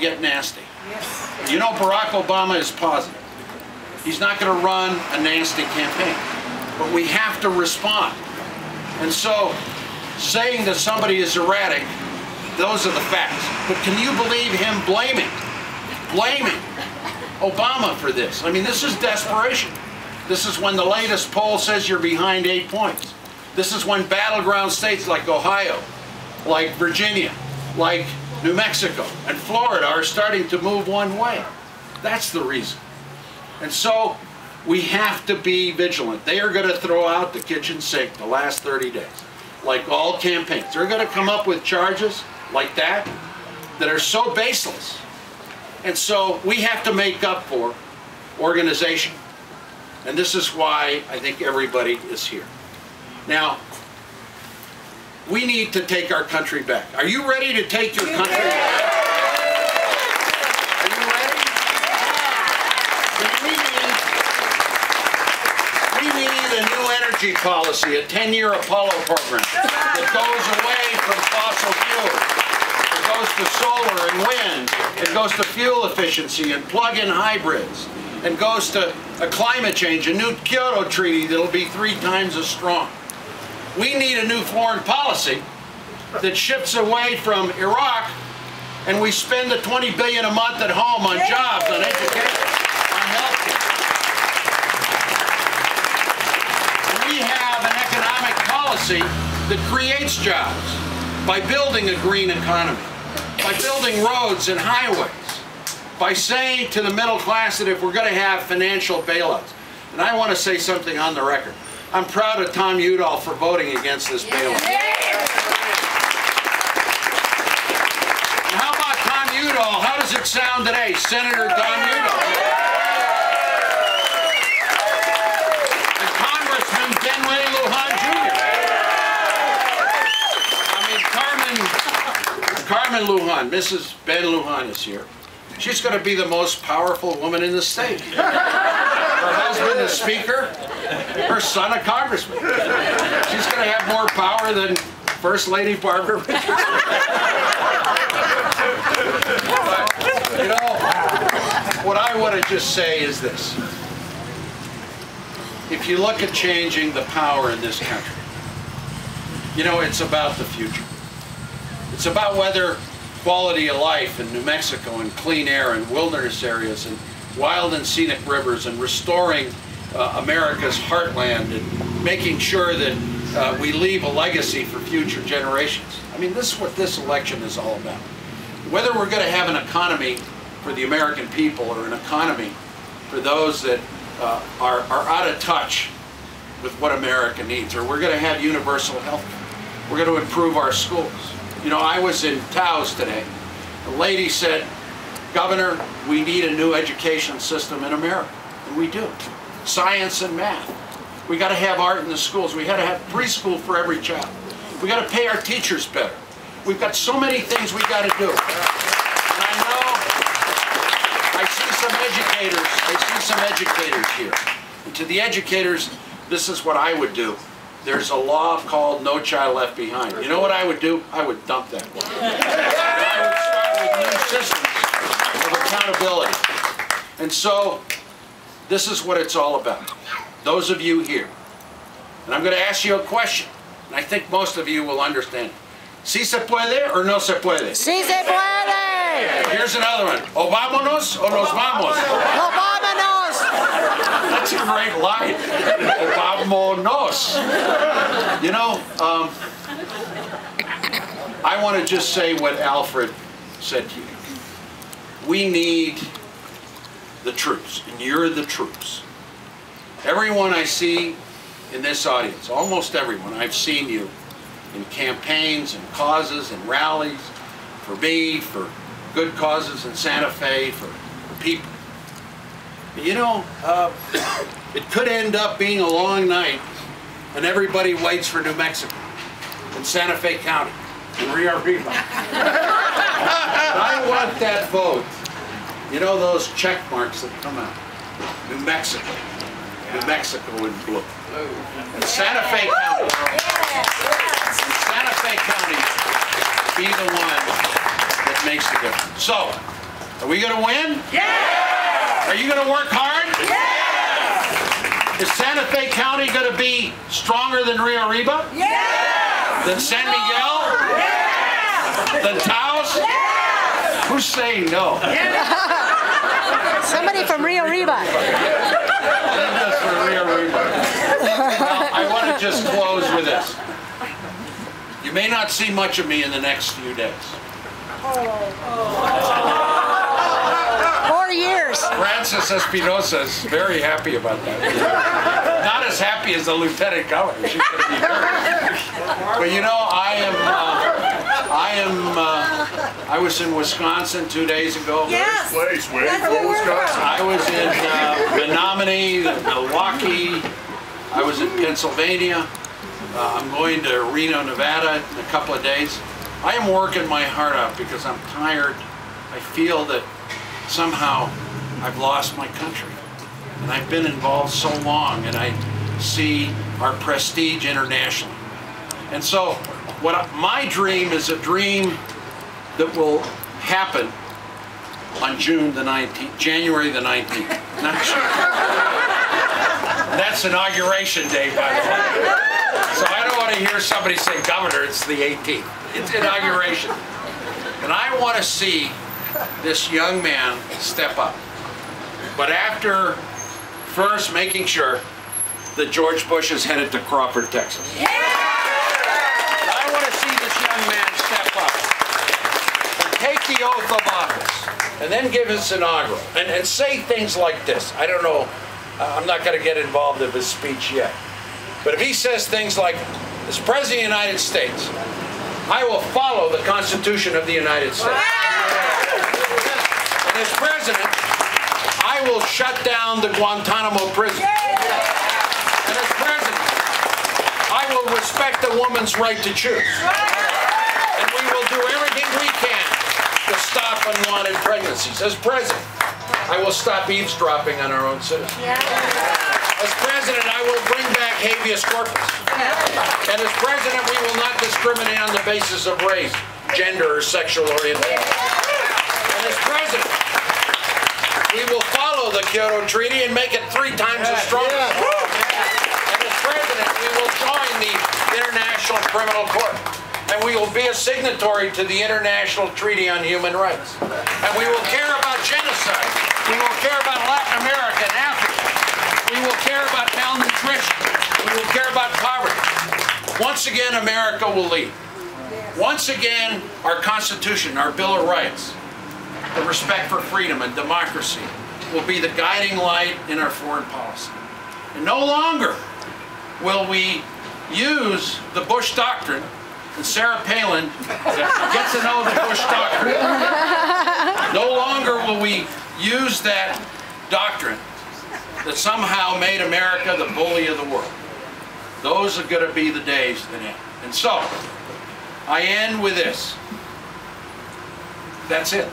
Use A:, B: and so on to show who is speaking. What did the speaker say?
A: get nasty. You know Barack Obama is positive. He's not going to run a nasty campaign. But we have to respond. And so, saying that somebody is erratic, those are the facts. But can you believe him blaming Obama for this? I mean, this is desperation. This is when the latest poll says you're behind 8 points. This is when battleground states like Ohio, like Virginia, like New Mexico, and Florida are starting to move one way. That's the reason. And so, we have to be vigilant. They are going to throw out the kitchen sink the last 30 days, like all campaigns. They're going to come up with charges like that are so baseless. And so we have to make up for organization. And this is why I think everybody is here. Now, we need to take our country back. Are you ready to take your country back? Are you ready? We need a new energy policy, a 10-year Apollo program that goes away from fossil fuels. It goes to solar and wind. It goes to fuel efficiency and plug-in hybrids. And goes to a climate change, a new Kyoto Treaty that'll be 3 times as strong. We need a new foreign policy that shifts away from Iraq, and we spend the $20 billion a month at home on jobs, on education, on healthcare. We have an economic policy that creates jobs by building a green economy, by building roads and highways, by saying to the middle class that if we're going to have financial bailouts. And I want to say something on the record. I'm proud of Tom Udall for voting against this bailout. And how about Tom Udall? How does it sound today? Senator Tom Udall. And Congressman Benway Lujan Jr. I mean, Carmen Lujan, Mrs. Ben Lujan is here. She's going to be the most powerful woman in the state. Her husband is speaker, her son a congressman. She's going to have more power than First Lady Barbara Richardson. But, you know, what I want to just say is this. If you look at changing the power in this country, you know, it's about the future. It's about whether quality of life in New Mexico and clean air and wilderness areas and wild and scenic rivers and restoring America's heartland and making sure that we leave a legacy for future generations. I mean, this is what this election is all about. Whether we're going to have an economy for the American people or an economy for those that are out of touch with what America needs, or we're going to have universal health care. We're going to improve our schools. You know, I was in Taos today. A lady said, Governor, we need a new education system in America. And we do. Science and math. We got to have art in the schools. We got to have preschool for every child. We got to pay our teachers better. We've got so many things we got to do. And I know I see some educators here. And to the educators, this is what I would do. There's a law called No Child Left Behind. You know what I would do? I would dump that law. I would start with new systems of accountability. And so, this is what it's all about. Those of you here. And I'm going to ask you a question. And I think most of you will understand. ¿Sí se puede or no se puede?
B: ¡Sí se puede!
A: Here's another one. ¿O vámonos o nos vamos?
B: ¡No vámonos!
A: That's a great line. Vámonos. You know, I want to just say what Alfred said to you. We need the troops, and you're the troops. Everyone I see in this audience, almost everyone, I've seen you in campaigns and causes and rallies for me, for good causes in Santa Fe, for people. You know, it could end up being a long night and everybody waits for New Mexico in Santa Fe County, in Rio Arriba. I want that vote. You know those check marks that come out? New Mexico in blue. And Santa Fe County. Santa Fe County be the one that makes the difference. So, Are we going to win?
C: Yeah!
A: Are you going to work hard?
C: Yeah!
A: Is Santa Fe County going to be stronger than Rio Arriba?
C: Yeah!
A: Than San Miguel?
C: Yeah!
A: Than Taos?
C: Yeah!
A: Who's saying no?
B: Somebody from Rio Arriba.
A: That's for Rio Arriba. Now, I want to just close with this. You may not see much of me in the next few days.
B: 4 years.
A: Francis Espinosa is very happy about that. Not as happy as the lieutenant governor. She's going to be very. But you know, I was in Wisconsin 2 days ago.
C: Yes!
D: Place, where
C: That's where we're from.
A: I was in Menominee, Milwaukee. I was in Pennsylvania. I'm going to Reno, Nevada in a couple of days. I am working my heart out because I'm tired. I feel that somehow I've lost my country. And I've been involved so long, and I see our prestige internationally. And so my dream is a dream that will happen on June the 19th, January the 19th. Not June. That's inauguration day, by the way. So I don't want to hear somebody say, Governor, it's the 18th. It's inauguration. And I want to see this young man step up. But after first making sure that George Bush is headed to Crawford, Texas.
C: Yeah!
A: I want to see this young man step up and take the oath of office and then give his inaugural and say things like this. I don't know, I'm not going to get involved in his speech yet. But if he says things like, as President of the United States, I will follow the Constitution of the United States. And as President, I will shut down the Guantanamo prison. And as President, I will respect a woman's right to choose. And we will do everything we can to stop unwanted pregnancies. As President, I will stop eavesdropping on our own citizens. As President, I will bring back habeas corpus. And as President, we will not discriminate on the basis of race, gender, or sexual orientation. And as President, we will follow the Kyoto Treaty and make it 3 times as strong. And as President, we will join the International Criminal Court. And we will be a signatory to the International Treaty on Human Rights. And we will care about genocide. We will care about Latin America and Africa. We will care about malnutrition. We will care about poverty. Once again, America will lead. Once again, our Constitution, our Bill of Rights, the respect for freedom and democracy will be the guiding light in our foreign policy. And no longer will we use the Bush Doctrine, and Sarah Palin gets to know the Bush Doctrine. No longer will we use that doctrine that somehow made America the bully of the world. Those are going to be the days that end. And so, I end with this. That's it.